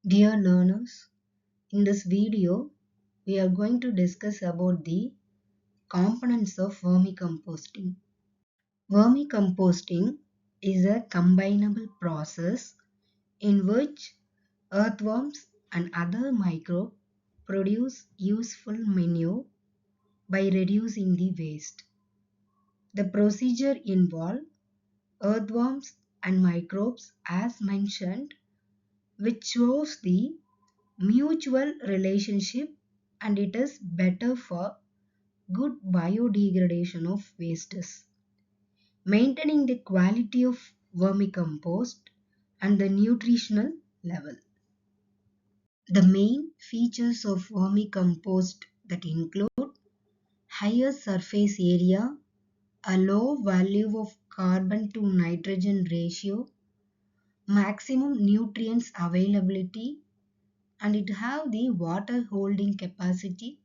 Dear learners, in this video, we are going to discuss about the components of vermicomposting. Vermicomposting is a combinable process in which earthworms and other microbes produce useful manure by reducing the waste. The procedure involves earthworms and microbes as mentioned, which shows the mutual relationship, and it is better for good biodegradation of wastes, maintaining the quality of vermicompost and the nutritional level. The main features of vermicompost that include higher surface area, a low value of carbon to nitrogen ratio, maximum nutrients availability, and it have the water holding capacity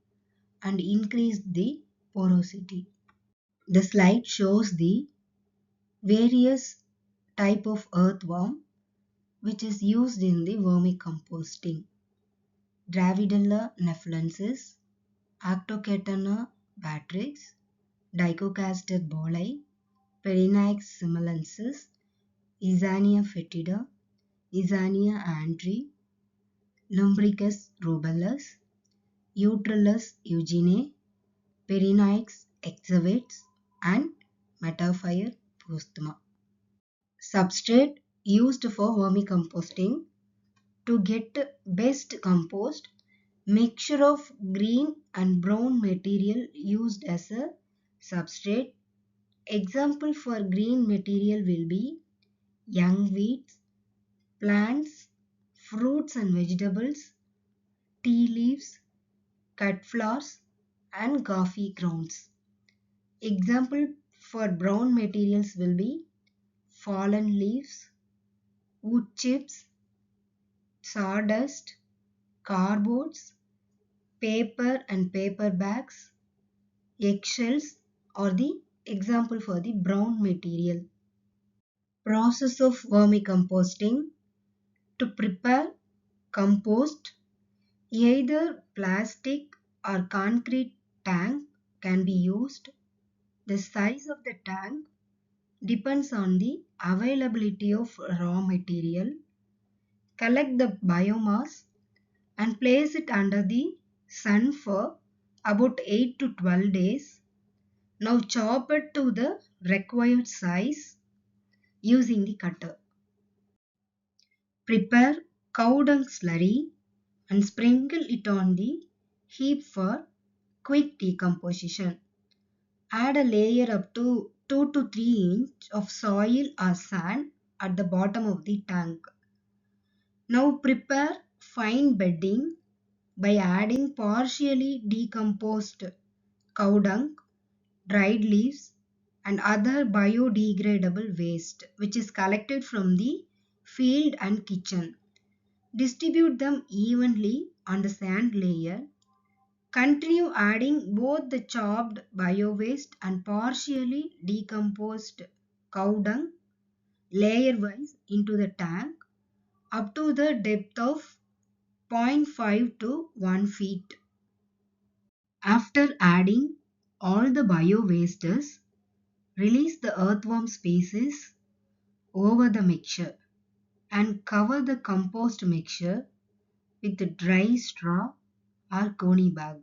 and increase the porosity. The slide shows the various type of earthworm which is used in the vermicomposting. Dravidella nefalensis, Arctocatana batrix, Dicocaster bolli, Perinax similensis, Isania fetida, Isania antri, Lumbricus rubellus, Eutrellus eugene, Perinax excavates, and Metaphyr postuma. Substrate used for vermicomposting. To get best compost, mixture of green and brown material used as a substrate. Example for green material will be young weeds, plants, fruits and vegetables, tea leaves, cut flowers, and coffee grounds. Example for brown materials will be fallen leaves, wood chips, sawdust, cardboards, paper and paper bags, eggshells are the example for the brown material. Process of vermicomposting. To prepare compost, either plastic or concrete tank can be used. The size of the tank depends on the availability of raw material. Collect the biomass and place it under the sun for about 8 to 12 days. Now chop it to the required size using the cutter. Prepare cow dung slurry and sprinkle it on the heap for quick decomposition. Add a layer up to 2 to 3 inch of soil or sand at the bottom of the tank. Now prepare fine bedding by adding partially decomposed cow dung, dried leaves, and other biodegradable waste which is collected from the field and kitchen. Distribute them evenly on the sand layer. Continue adding both the chopped bio-waste and partially decomposed cow dung layer-wise into the tank up to the depth of 0.5 to 1 feet. After adding all the bio-wastes, release the earthworm species over the mixture and cover the compost mixture with dry straw or coney bag.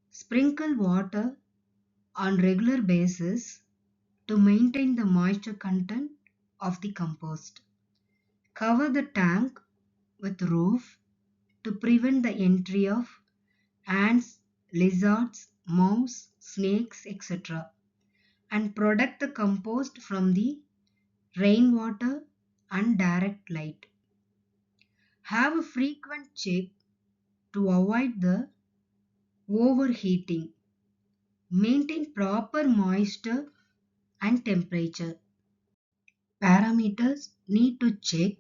Sprinkle water on regular basis to maintain the moisture content of the compost. Cover the tank with roof to prevent the entry of ants, lizards, mouse, snakes, etc. and protect the compost from the rainwater and direct light. Have a frequent check to avoid the overheating. Maintain proper moisture and temperature. Parameters need to check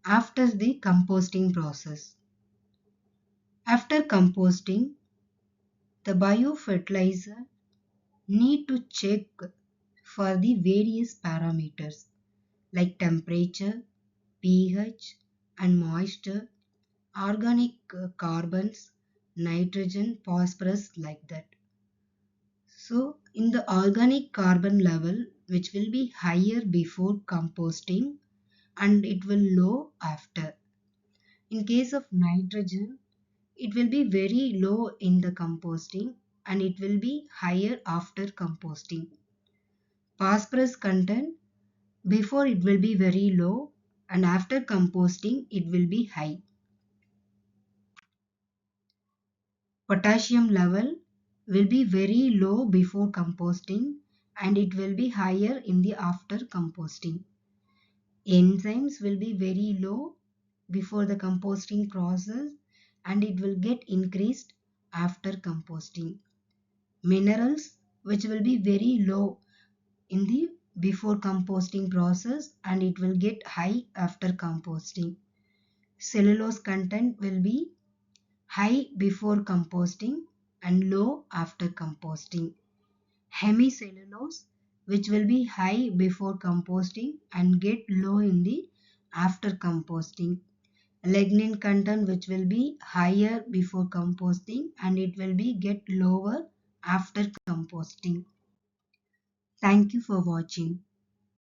after the composting process. After composting, the biofertilizer need to check for the various parameters like temperature, pH and moisture organic carbons, nitrogen, phosphorus, like that. So in the organic carbon level, which will be higher before composting and it will low after. In case of nitrogen, it will be very low in the composting and it will be higher after composting. Phosphorus content, before it will be very low and after composting it will be high. Potassium level will be very low before composting and it will be higher in the after composting. Enzymes will be very low before the composting process and it will get increased after composting. Minerals, which will be very low in the before composting process and it will get high after composting. Cellulose content will be high before composting and low after composting. Hemicellulose, which will be high before composting and get low in the after composting. Lignin content, which will be higher before composting and it will be get lower after composting. Thank you for watching.